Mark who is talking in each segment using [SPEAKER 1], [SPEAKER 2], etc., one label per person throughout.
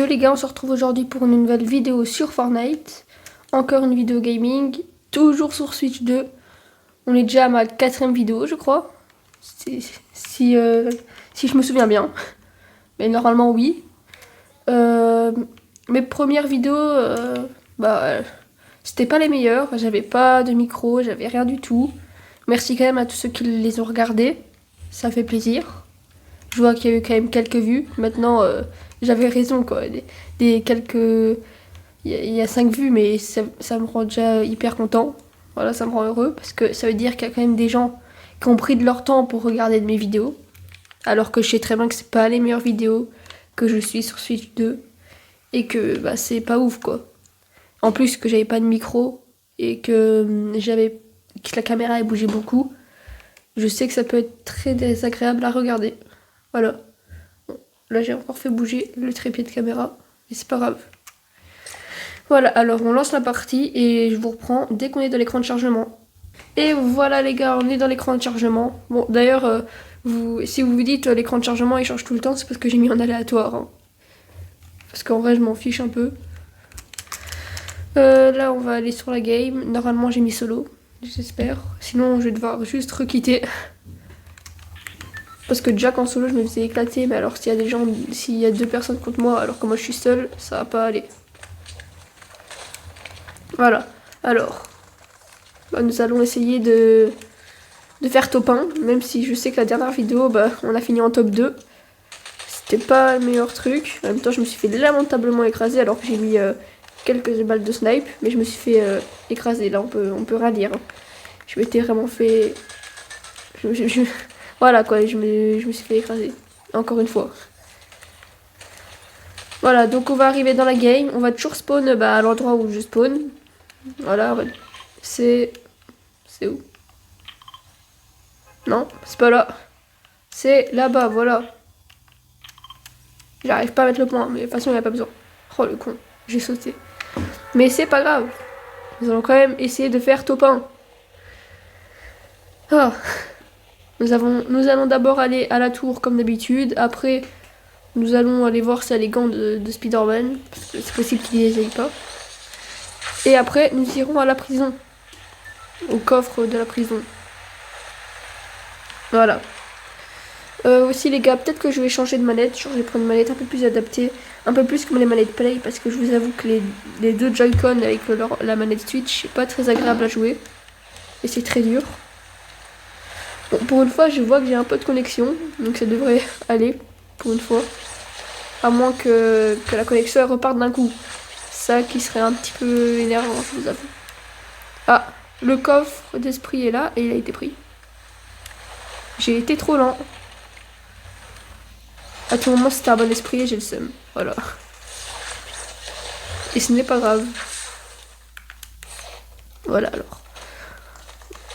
[SPEAKER 1] Yo les gars, on se retrouve aujourd'hui pour une nouvelle vidéo sur Fortnite. Encore une vidéo gaming, toujours sur Switch 2. On est déjà à ma 4ème vidéo je crois. Si je me souviens bien. Mais normalement oui. Mes premières vidéos, c'était pas les meilleures. J'avais pas de micro, j'avais rien du tout. Merci quand même à tous ceux qui les ont regardés. Ça fait plaisir. Je vois qu'il y a eu quand même quelques vues. Maintenant, j'avais raison quoi. Des quelques... Il y a 5 vues, mais ça me rend déjà hyper content. Voilà, ça me rend heureux parce que ça veut dire qu'il y a quand même des gens qui ont pris de leur temps pour regarder de mes vidéos. Alors que je sais très bien que c'est pas les meilleures vidéos, que je suis sur Switch 2 et que c'est pas ouf quoi. En plus que j'avais pas de micro et que que la caméra elle bougeait beaucoup. Je sais que ça peut être très désagréable à regarder. Voilà. Bon, là j'ai encore fait bouger le trépied de caméra, mais c'est pas grave. Voilà, alors on lance la partie et je vous reprends dès qu'on est dans l'écran de chargement. Et voilà les gars, on est dans l'écran de chargement. Bon d'ailleurs, si vous vous dites l'écran de chargement il change tout le temps, c'est parce que j'ai mis en aléatoire. Hein. Parce qu'en vrai je m'en fiche un peu. Là on va aller sur la game. Normalement j'ai mis solo, j'espère. Sinon je vais devoir juste requitter. Parce que déjà qu'en solo je me faisais éclater, mais alors s'il y a 2 personnes contre moi alors que moi je suis seule, ça va pas aller. Voilà, alors, nous allons essayer de faire top 1, même si je sais que la dernière vidéo, on a fini en top 2. C'était pas le meilleur truc, en même temps je me suis fait lamentablement écraser alors que j'ai mis quelques balles de snipe, mais je me suis fait écraser, là on peut rien dire. Hein. Je m'étais vraiment fait... Voilà quoi, je me suis fait écraser, encore une fois. Voilà, donc on va arriver dans la game, on va toujours spawn à l'endroit où je spawn. Voilà, c'est où? Non, c'est pas là. C'est là-bas, voilà. J'arrive pas à mettre le point, mais de toute façon, il n'y a pas besoin. Oh le con, j'ai sauté. Mais c'est pas grave. Nous allons quand même essayer de faire top 1. Ah. Nous allons d'abord aller à la tour comme d'habitude. Après, nous allons aller voir si y a les gants de Spider-Man. Parce que c'est possible qu'il les aille pas. Et après, nous irons à la prison. Au coffre de la prison. Voilà. Aussi les gars, peut-être que je vais changer de manette. Je vais prendre une manette un peu plus adaptée. Un peu plus comme les manettes Play. Parce que je vous avoue que les deux Joy-Con avec la manette Switch, c'est pas très agréable à jouer. Et c'est très dur. Bon, pour une fois, je vois que j'ai un peu de connexion. Donc ça devrait aller. Pour une fois. À moins que la connexion elle reparte d'un coup. Ça qui serait un petit peu énervant, je vous avoue. Ah, le coffre d'esprit est là et il a été pris. J'ai été trop lent. À tout moment, c'était un bon esprit et j'ai le seum. Voilà. Et ce n'est pas grave. Voilà alors.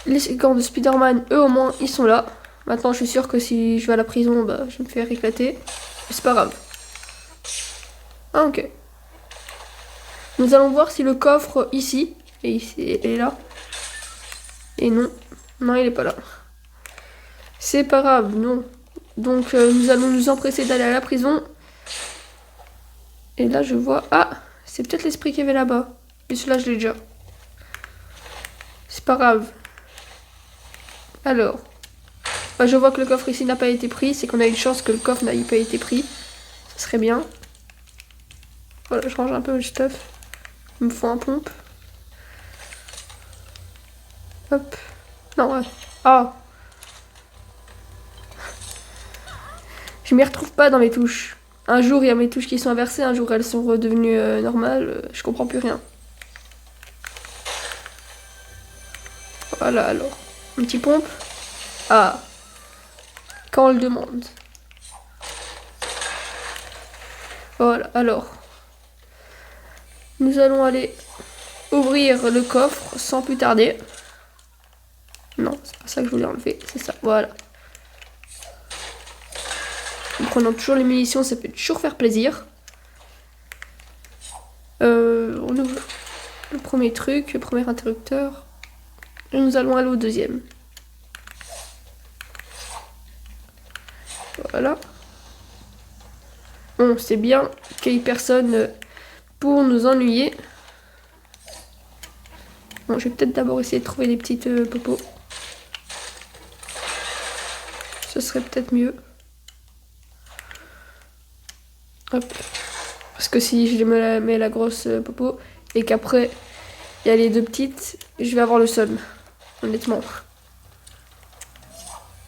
[SPEAKER 1] Les gants de Spider-Man, eux au moins, ils sont là. Maintenant, je suis sûre que si je vais à la prison, je vais me faire éclater. Mais c'est pas grave. Ah, ok. Nous allons voir si le coffre ici est là. Et non. Non, il est pas là. C'est pas grave, non. Donc, nous allons nous empresser d'aller à la prison. Et là, je vois... Ah, c'est peut-être l'esprit qu'il y avait là-bas. Et celui-là, je l'ai déjà. C'est pas grave. Alors, je vois que le coffre ici n'a pas été pris. C'est qu'on a une chance que le coffre n'ait pas été pris. Ça serait bien. Voilà, je range un peu le stuff. Il me faut un pompe. Hop. Non, ouais. Ah. Je m'y retrouve pas dans mes touches. Un jour, il y a mes touches qui sont inversées. Un jour, elles sont redevenues normales. Je comprends plus rien. Voilà, alors. Un petit pompe. Ah. Quand on le demande. Voilà, alors. Nous allons aller ouvrir le coffre sans plus tarder. Non, c'est pas ça que je voulais enlever. C'est ça, voilà. En prenant toujours les munitions, ça peut toujours faire plaisir. On ouvre le premier truc, le premier interrupteur. Et nous allons aller au deuxième. Voilà. Bon, c'est bien qu'il y ait personne pour nous ennuyer. Bon, je vais peut-être d'abord essayer de trouver des petites popos. Ce serait peut-être mieux. Hop. Parce que si je me mets la grosse popo et qu'après il y a les deux petites, je vais avoir le seum. Honnêtement.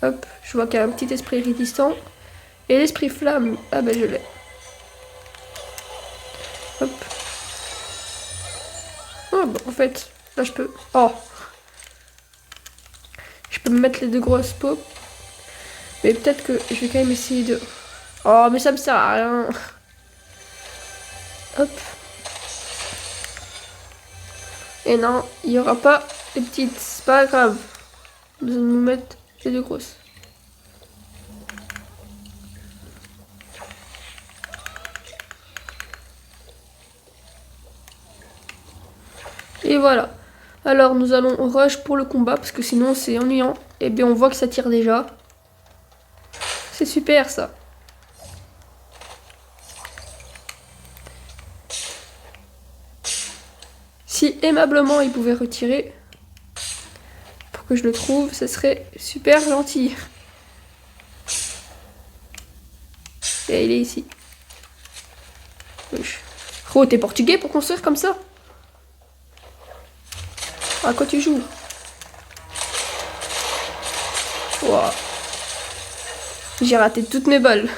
[SPEAKER 1] Hop, je vois qu'il y a un petit esprit résistant. Et l'esprit flamme, ah ben je l'ai. Hop. Oh, bon, en fait, là je peux... Oh. Je peux me mettre les deux grosses pots. Mais peut-être que je vais quand même essayer de... Oh, mais ça me sert à rien. Hop. Et non, il n'y aura pas les petites. C'est pas grave. Nous allons nous mettre les deux grosses. Et voilà. Alors nous allons rush pour le combat parce que sinon c'est ennuyant. Et bien on voit que ça tire déjà. C'est super ça. Si aimablement il pouvait retirer pour que je le trouve, ça serait super gentil. Et il est ici. Oh, t'es portugais pour construire comme ça? À quoi tu joues? Wow. J'ai raté toutes mes balles.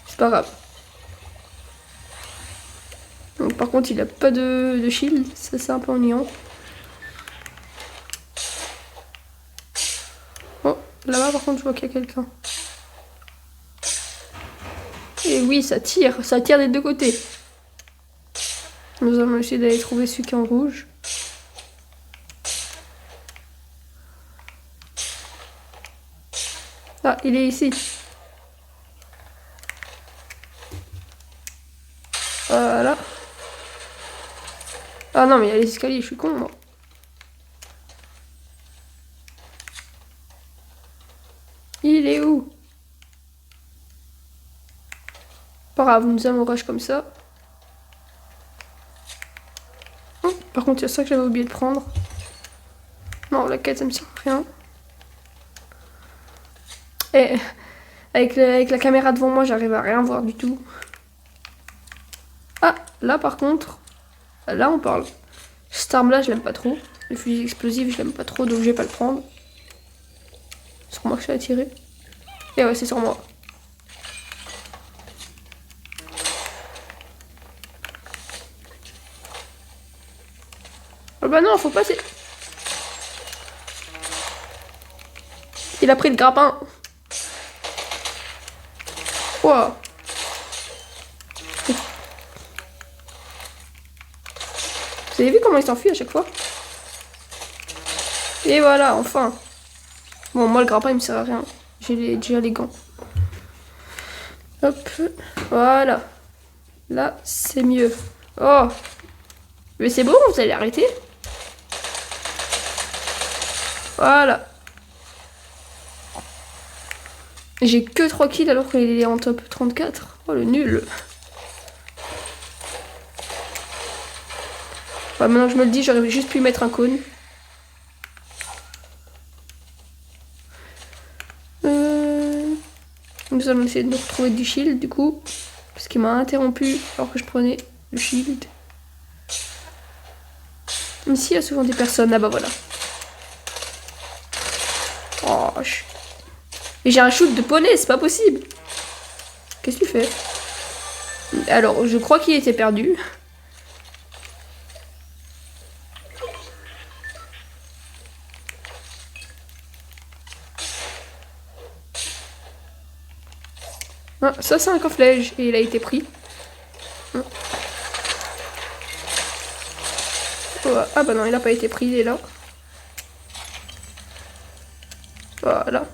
[SPEAKER 1] C'est pas grave. Donc, par contre, il a pas de shield. Ça, c'est un peu ennuyant. Oh, là-bas, par contre, je vois qu'il y a quelqu'un. Et oui, ça tire. Ça tire des deux côtés. Nous allons essayer d'aller trouver celui qui est en rouge. Ah, il est ici. Voilà. Ah non, mais il y a les escaliers, je suis con, moi. Il est où? Pas grave, nous allons rush comme ça. Oh, par contre, il y a ça que j'avais oublié de prendre. Non, la quête, ça me sert à rien. Et avec la caméra devant moi, j'arrive à rien voir du tout. Ah, là par contre, là on parle. Cette arme-là, je l'aime pas trop. Le fusil explosif, je l'aime pas trop, donc je vais pas le prendre. C'est sur moi que je vais tirer. Et ouais, c'est sur moi. Oh bah non, faut passer. Il a pris le grappin. Wow. Vous avez vu comment il s'enfuit à chaque fois? Et voilà, enfin. Bon, moi le grappin il me sert à rien. J'ai déjà les gants. Hop, voilà. Là, c'est mieux. Oh. Mais c'est bon, vous allez arrêter. Voilà. J'ai que 3 kills alors qu'il est en top 34. Oh le nul. Ouais, maintenant que je me le dis, j'aurais juste pu mettre un cône. Nous allons essayer de nous retrouver du shield du coup. Parce qu'il m'a interrompu alors que je prenais le shield. Ici, il y a souvent des personnes. Ah bah voilà. Oh, Et j'ai un shoot de poney, c'est pas possible. Qu'est-ce que tu fais? Alors, je crois qu'il était perdu. Ah, ça, c'est un coffre-lège et il a été pris. Ah bah non, il a pas été pris, il est là. Voilà.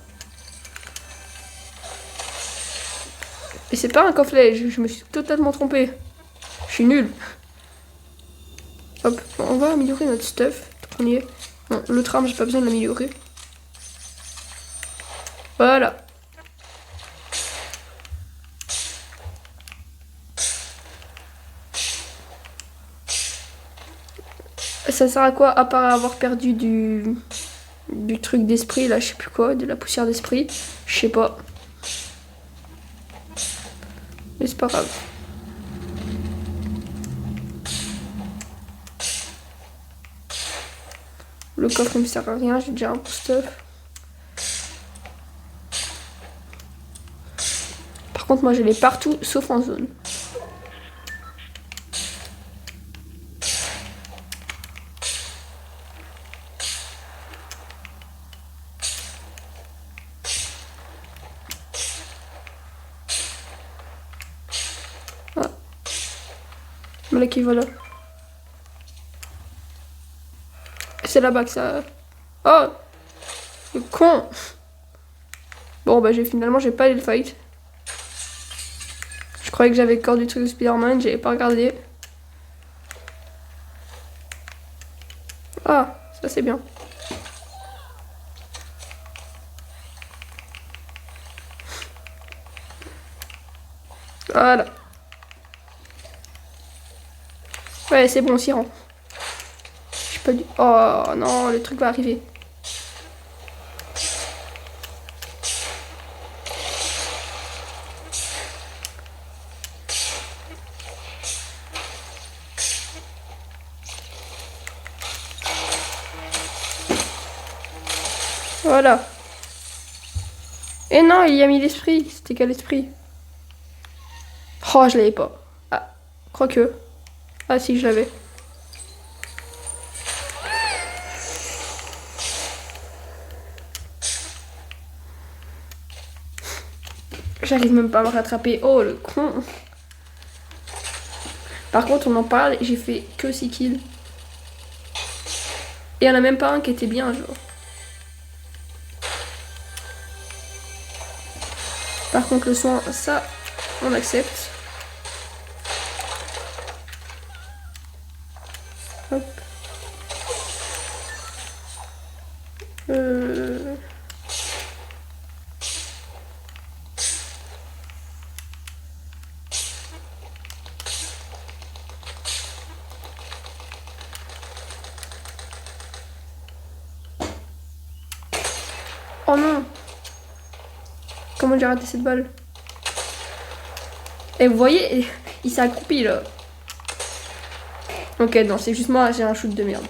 [SPEAKER 1] Et c'est pas un coffre-lège, je me suis totalement trompée. Je suis nulle. Hop, bon, on va améliorer notre stuff. Premier. Non, l'autre arme, j'ai pas besoin de l'améliorer. Voilà. ça sert à quoi à part avoir perdu du truc d'esprit là, je sais plus quoi, de la poussière d'esprit, je sais pas. Mais c'est pas grave. Le coffre il me sert à rien, j'ai déjà un peu stuff. Par contre moi je l'ai partout sauf en zone. Ah. Voilà qui voilà. C'est là-bas que ça... Oh, le con. Bon bah finalement j'ai pas allé le fight. Je croyais que j'avais le corps du truc de Spider-Man, j'avais pas regardé. Ah, ça c'est bien. Voilà. Ouais, c'est bon, on s'y rend. J'ai pas dû... Oh non, le truc va arriver. Voilà. Et non, il y a mis l'esprit. C'était quel esprit? Oh, je l'avais pas. Ah, quoique. Ah si, je l'avais. J'arrive même pas à me rattraper. Oh, le con. Par contre, on en parle, j'ai fait que 6 kills. Et il y en a même pas un qui était bien, genre. Par contre, le soin, ça, on accepte. Hop. Oh non. Comment j'ai raté cette balle? Et vous voyez, il s'est accroupi là. Ok, non, c'est juste moi, j'ai un shoot de merde.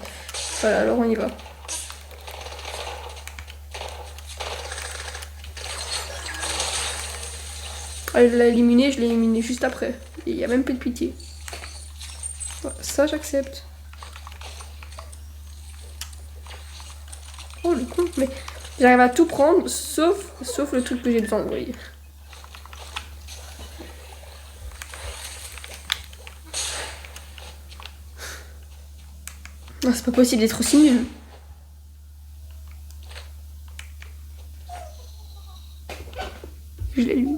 [SPEAKER 1] Voilà, alors on y va. Elle l'a éliminé, je l'ai éliminé juste après. Il n'y a même plus de pitié. Ça, j'accepte. Oh le con, mais j'arrive à tout prendre, sauf le truc que j'ai devant, vous voyez. Non, c'est pas possible d'être aussi nul. Je l'ai lu.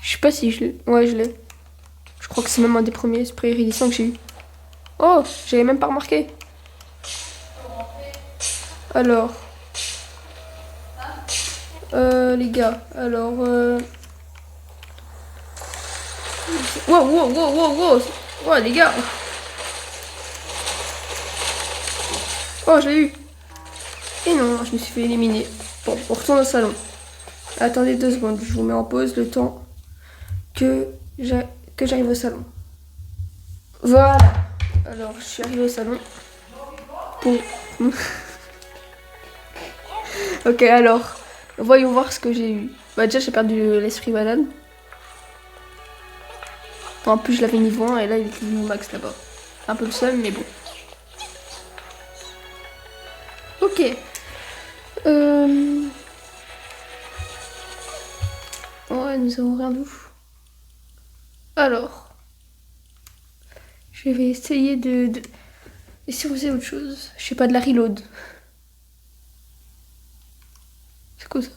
[SPEAKER 1] Je sais pas si je l'ai. Ouais, je l'ai. Je crois que c'est même un des premiers sprays iridescents que j'ai eu. Oh, j'avais même pas remarqué. Alors. Les gars, alors. Wow, wow, wow, wow, wow. Ouais, les gars. Oh, je l'ai eu. Et non, je me suis fait éliminer. Bon, on retourne au salon. Attendez 2 secondes, je vous mets en pause le temps que j'arrive au salon. Voilà. Alors, je suis arrivée au salon. Pour... Ok, alors, voyons voir ce que j'ai eu. Bah déjà, j'ai perdu l'esprit banane. En plus, je l'avais niveau 1 et là, il est niveau max là-bas. Un peu le seul, mais bon. Ok. Ouais, nous avons rien d'ouf. Alors, je vais essayer de... Et si on faisait autre chose? Je sais pas, de la reload. C'est quoi ça?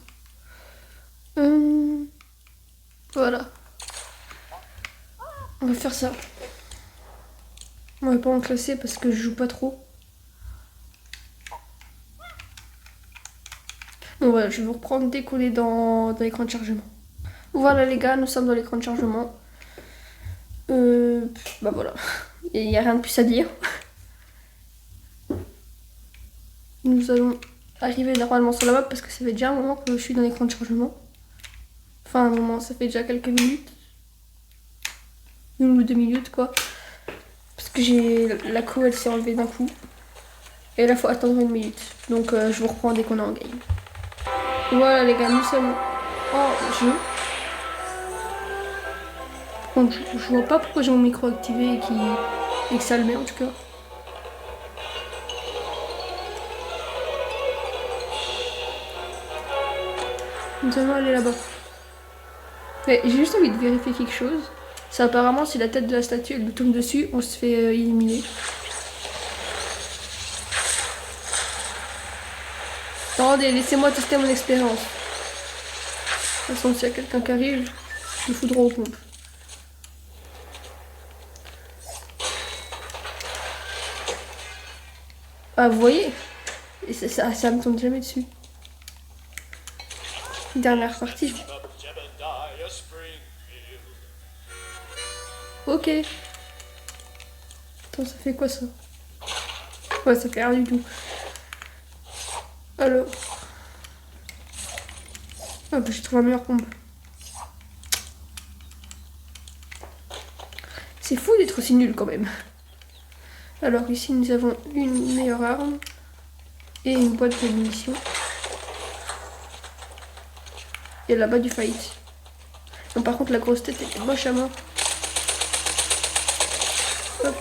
[SPEAKER 1] Voilà. On va faire ça. On va pas en classer parce que je joue pas trop. Bon voilà, je vais vous reprendre dès qu'on est dans l'écran de chargement. Voilà les gars, nous sommes dans l'écran de chargement. Bah voilà. Et il n'y a rien de plus à dire. Nous allons arriver normalement sur la map parce que ça fait déjà un moment que je suis dans l'écran de chargement. Enfin un moment, ça fait déjà quelques minutes. 1 ou 2 minutes quoi. Parce que j'ai la queue elle s'est enlevée d'un coup. Et là faut attendre 1 minute. Donc je vous reprends dès qu'on est en game. Voilà les gars, nous sommes en jeu. Par contre, je vois pas pourquoi j'ai mon micro activé et que ça le met en tout cas. Nous allons aller là-bas. Mais j'ai juste envie de vérifier quelque chose. C'est apparemment si la tête de la statue elle nous tombe dessus, on se fait éliminer. Attendez, laissez-moi tester mon expérience. De toute façon, s'il y a quelqu'un qui arrive, je le foudre aux pompes. Ah, vous voyez? Et ça me tombe jamais dessus. Dernière partie. Ok. Attends, ça fait quoi ça? Ouais, ça fait rien du tout. Alors. Ah, bah, j'ai trouvé un meilleur pompe. C'est fou d'être aussi nul quand même. Alors ici nous avons une meilleure arme et une boîte de munitions. Et là-bas du fight. Non, par contre la grosse tête est moche à mort. Hop.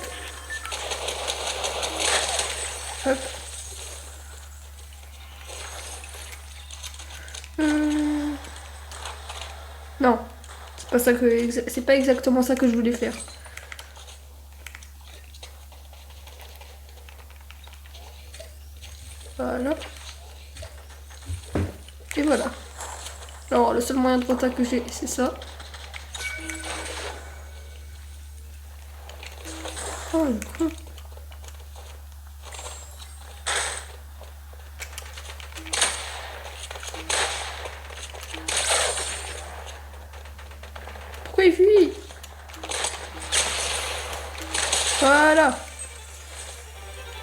[SPEAKER 1] Hop. Non, c'est pas exactement ça que je voulais faire. Voilà. Et voilà. Alors le seul moyen de contact que j'ai, c'est ça. Oh le con. Pourquoi il fuit? Voilà.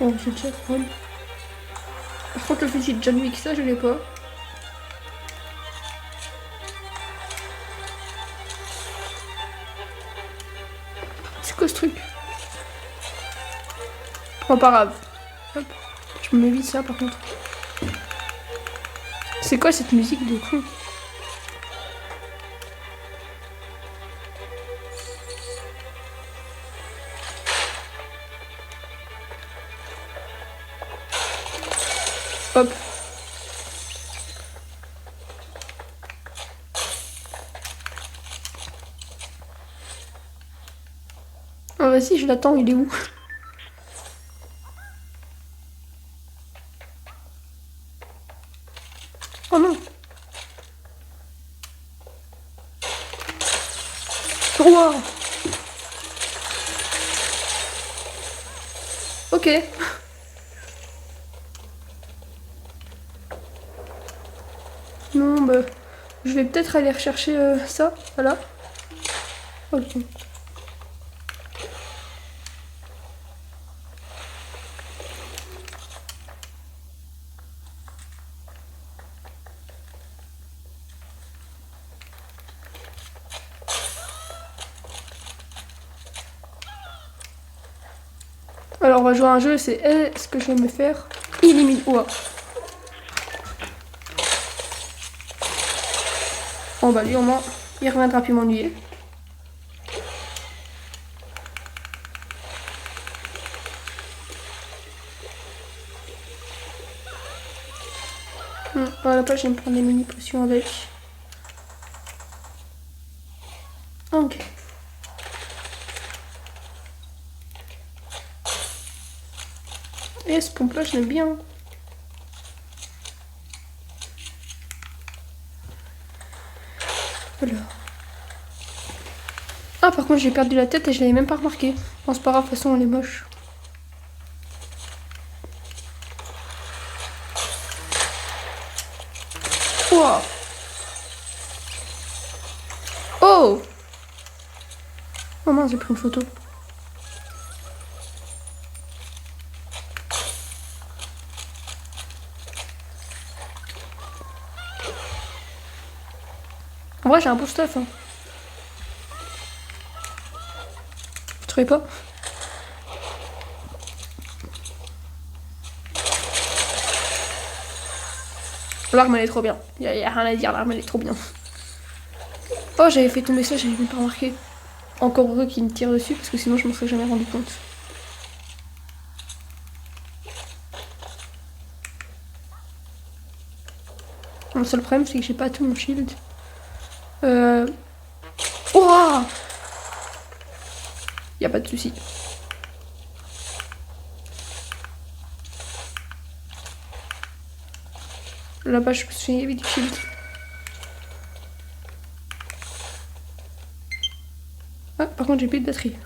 [SPEAKER 1] Bon, j'ai déjà prendre. Par contre le fusil de John Wick, ça je l'ai pas. C'est quoi ce truc? Oh, pas grave. Hop. Je me mets ça par contre. C'est quoi cette musique de con? Hop. Oh, vas-y, je l'attends, il est où? Oh non. Wow. Ok. Non, bah, je vais peut-être aller rechercher ça. Voilà. Ok. Alors, on va jouer à un jeu, c'est est-ce que je vais me faire éliminer? Ouah. Bon, bah, lui, au moins, il reviendra plus m'ennuyer. Voilà, pas, je vais me prendre des mini potions avec. Ok. Et ce pompe là, je l'aime bien. Alors. Ah, par contre, j'ai perdu la tête et je l'avais même pas remarqué. Bon, c'est pas grave, de toute façon, elle est moche. Wow. Oh! Oh mince, j'ai pris une photo. En vrai, j'ai un beau stuff. Hein. Vous trouvez pas? L'arme, elle est trop bien. Y a rien à dire, l'arme, elle est trop bien. Oh, j'avais fait tomber ça, j'avais même pas remarqué. Encore heureux qu'il me tire dessus, parce que sinon, je m'en serais jamais rendu compte. Le seul problème, c'est que j'ai pas tout mon shield. Oh! Y a pas de souci. Là-bas, je me souviens, il y avait du shield. Ah, par contre, j'ai plus de batterie.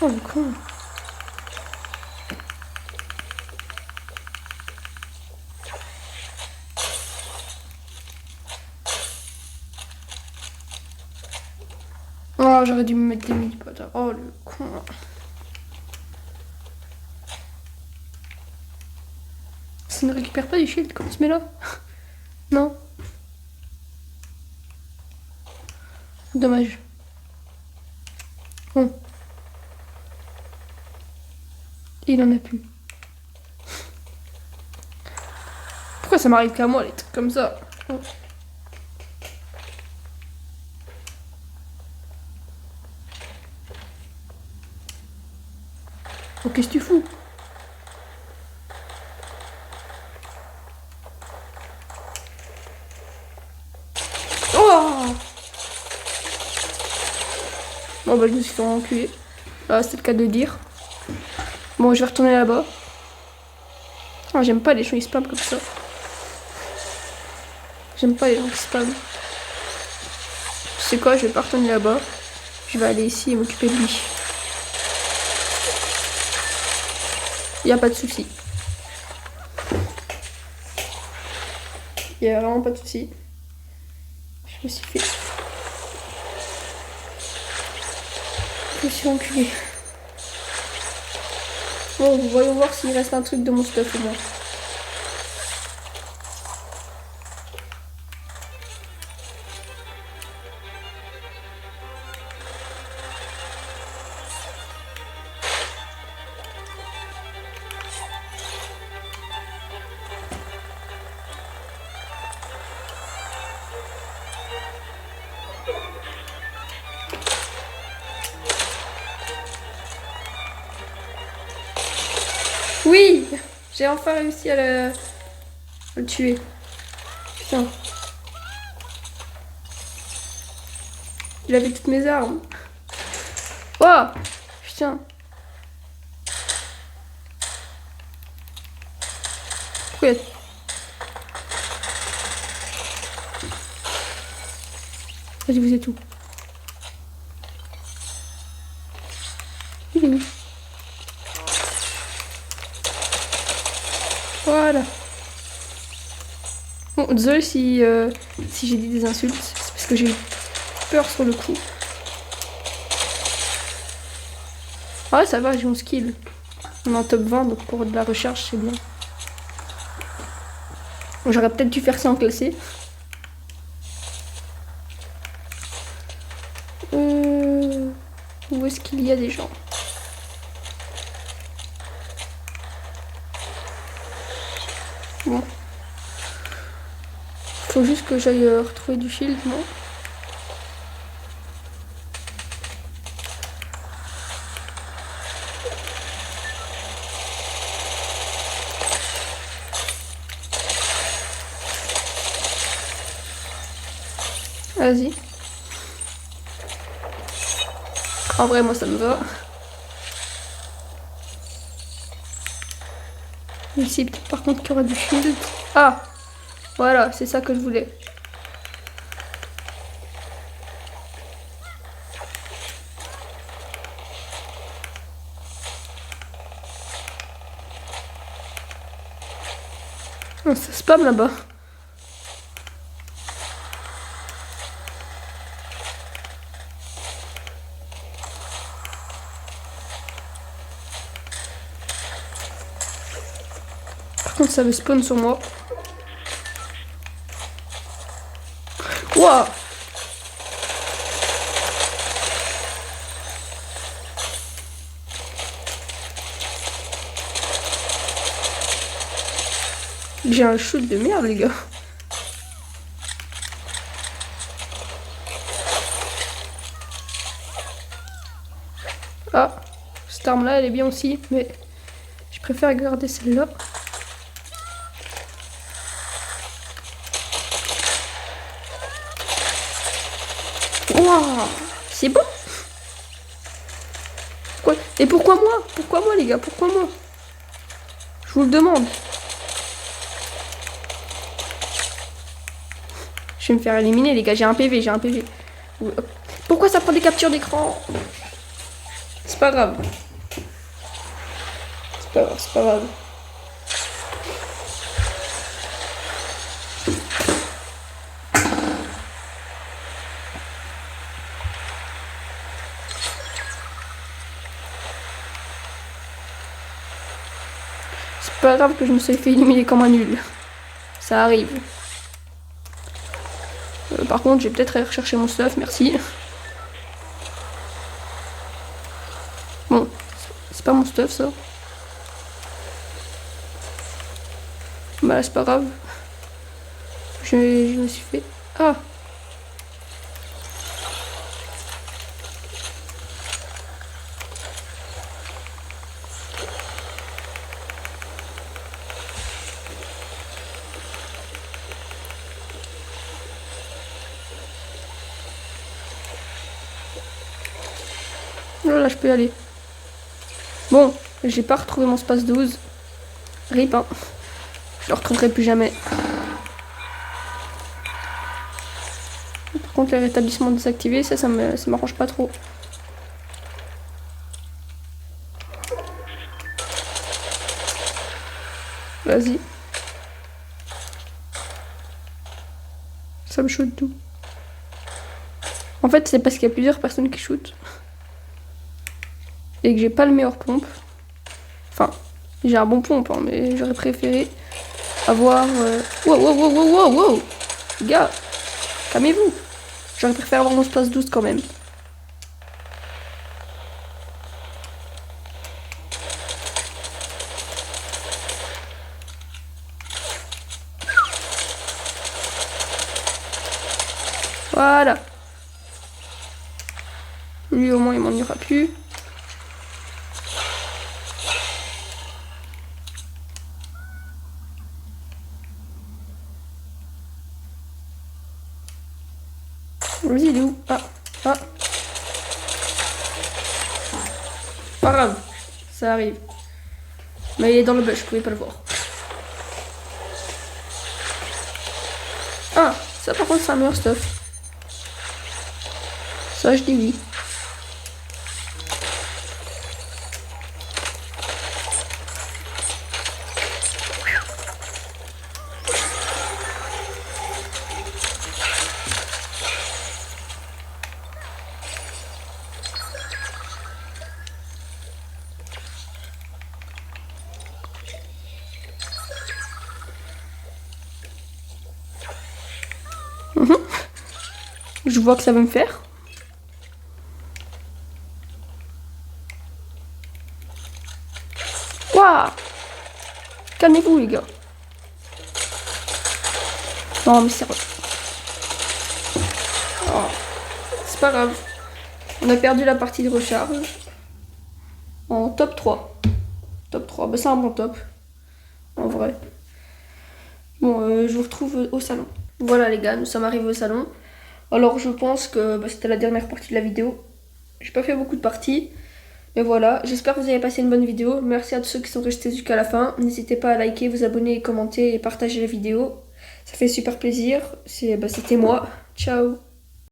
[SPEAKER 1] Oh, le con. Oh, j'aurais dû me mettre des mini-potes. Oh, le con. Ça ne récupère pas du shield quand on se met là? Non. Dommage. Bon. Il en a plus. Pourquoi ça m'arrive qu'à moi, les trucs comme ça? Oh. Oh, qu'est-ce que tu fous? Oh! Bon, bah, je me suis fait enculer. Ah, c'est le cas de le dire. Bon, je vais retourner là-bas. Ah, j'aime pas les gens qui spam comme ça. J'aime pas les gens qui spam. Tu sais quoi, je vais pas retourner là-bas. Je vais aller ici et m'occuper de lui. Y a pas de souci. Y a vraiment pas de souci. Je me suis fait. Je me suis enculé. Bon, voyons voir s'il reste un truc de mon stuff au moins. Oui! J'ai enfin réussi à le tuer. Putain. Il avait toutes mes armes. Oh! Putain. Pourquoi il y a... Vas-y, vous êtes où? Il est où? Voilà. Bon, désolé si j'ai dit des insultes. C'est parce que j'ai eu peur sur le coup. Ah, ça va, j'ai 11 kills. On est en top 20, donc pour de la recherche, c'est bien. J'aurais peut-être dû faire ça en classé. Où est-ce qu'il y a des gens? Bon. Faut juste que j'aille retrouver du shield, non? Vas-y. En vrai, moi, ça me va. Ici, peut-être par contre qu'il y aura du shield. Ah! Voilà, c'est ça que je voulais. Oh, ça spam là-bas. contre, ça veut spawn sur moi. Waouh! J'ai un shoot de merde, les gars. Ah, cette arme-là, elle est bien aussi, mais je préfère garder celle-là. Waouh, c'est bon. Et pourquoi moi? Pourquoi moi, les gars? Pourquoi moi? Je vous le demande. Je vais me faire éliminer, les gars. J'ai un PV, j'ai un PV. Pourquoi ça prend des captures d'écran? C'est pas grave. C'est pas grave, c'est pas grave. C'est pas grave que je me sois fait éliminer comme un nul. Ça arrive. Par contre, je vais peut-être aller rechercher mon stuff, merci. Bon, c'est pas mon stuff ça. Bah c'est pas grave. Je me suis fait... Ah! Là, je peux y aller. Bon, j'ai pas retrouvé mon space 12. RIP, hein. Je le retrouverai plus jamais. Par contre, les rétablissements désactivés, ça m'arrange pas trop. Vas-y. Ça me shoot tout. En fait, c'est parce qu'il y a plusieurs personnes qui shootent. Et que j'ai pas le meilleur pompe. Enfin, j'ai un bon pompe, hein, mais j'aurais préféré avoir... Wow, wow, wow, wow, wow, wow. Gars, calmez-vous. J'aurais préféré avoir mon space 12 quand même. Voilà. Lui, au moins, il m'en ira plus. Vas-y, il est où? Ah, ah. Pas grave, ça arrive. Mais il est dans le bush, je pouvais pas le voir. Ah, ça par contre, c'est un meilleur stuff. Ça, je dis oui. Je vois que ça va me faire. Waouh! Calmez-vous, les gars. Non, mais c'est... Oh. C'est pas grave. On a perdu la partie de recharge. En top 3. Top 3. Bah, c'est un bon top. En vrai. Bon, je vous retrouve au salon. Voilà, les gars, nous sommes arrivés au salon. Alors, je pense que c'était la dernière partie de la vidéo. J'ai pas fait beaucoup de parties. Mais voilà, j'espère que vous avez passé une bonne vidéo. Merci à tous ceux qui sont restés jusqu'à la fin. N'hésitez pas à liker, vous abonner, commenter et partager la vidéo. Ça fait super plaisir. C'était moi. Ciao.